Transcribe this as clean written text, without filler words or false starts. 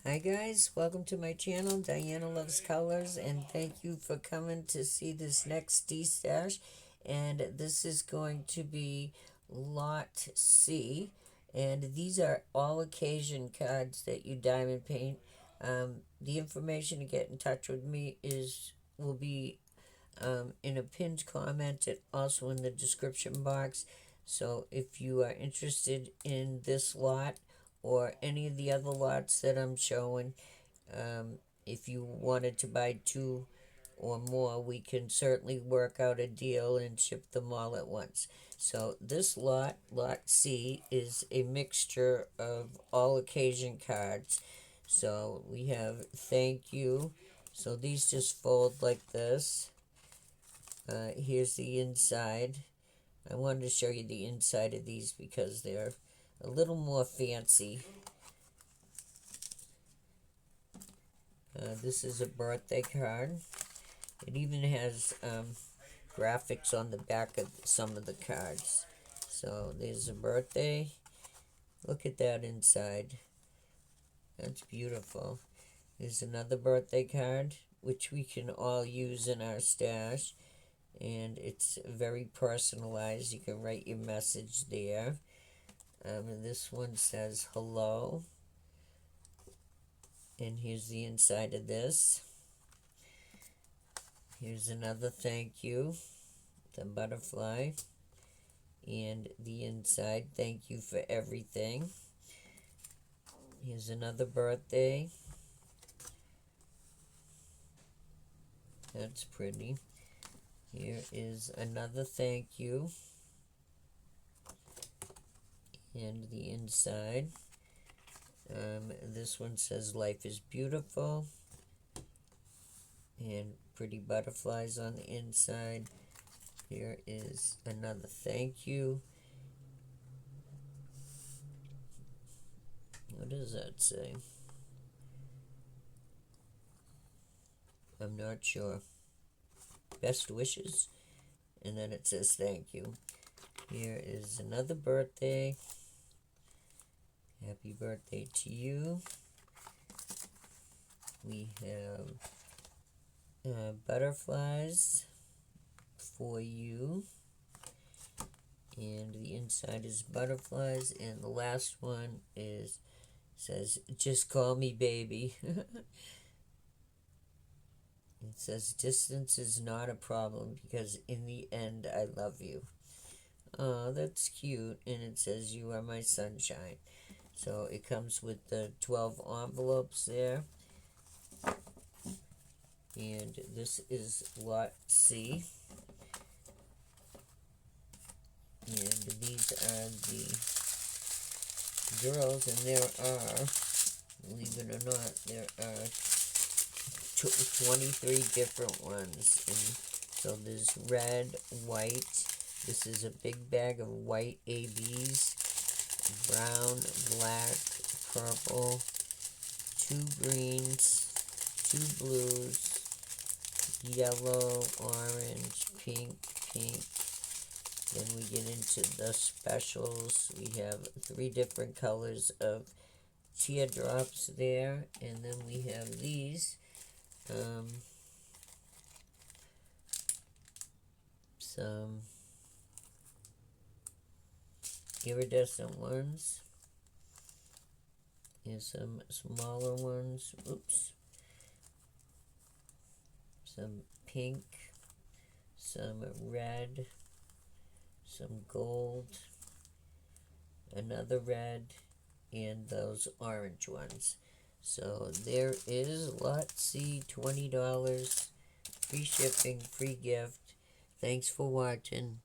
Hi guys, welcome to my channel, Diana Loves Colors, and thank you for coming to see this next Destash. And this is going to be Lot C, and these are all occasion cards that you diamond paint. The information to get in touch with me will be in a pinned comment and also in the description box. So if you are interested in this lot or any of the other lots that I'm showing, if you wanted to buy two or more, we can certainly work out a deal and ship them all at once. So this lot C, is a mixture of all occasion cards. So we have thank you. So these just fold like this. Here's the inside. I wanted to show you the inside of these because they're a little more fancy. This is a birthday card. It even has graphics on the back of some of the cards. So there's a birthday. Look at that inside. That's beautiful. There's another birthday card, which we can all use in our stash. And it's very personalized. You can write your message there. And this one says hello. And here's the inside of this. Here's another thank you, the butterfly. And the inside, thank you for everything. Here's another birthday. That's pretty. Here is another thank you. And the inside. This one says life is beautiful. And pretty butterflies on the inside. Here is another thank you. What does that say? I'm not sure. Best wishes. And then it says thank you. Here is another birthday. Happy birthday to you. We have butterflies for you. And the inside is butterflies. And the last one says, just call me baby. It says, distance is not a problem because in the end I love you. Oh, that's cute. And it says, you are my sunshine. So it comes with the 12 envelopes there. And this is Lot C. And these are the girls, and there are, believe it or not, there are 23 different ones. And so there's red, white. This is a big bag of white ABs. Brown, black, purple, 2 greens, 2 blues, yellow, orange, pink. Then we get into the specials. We have 3 different colors of teardrops there. And then we have these. Some iridescent ones. Here's some smaller ones. Oops. Some pink. Some red. Some gold. Another red. And those orange ones. So there is Lot C, $20. Free shipping, free gift. Thanks for watching.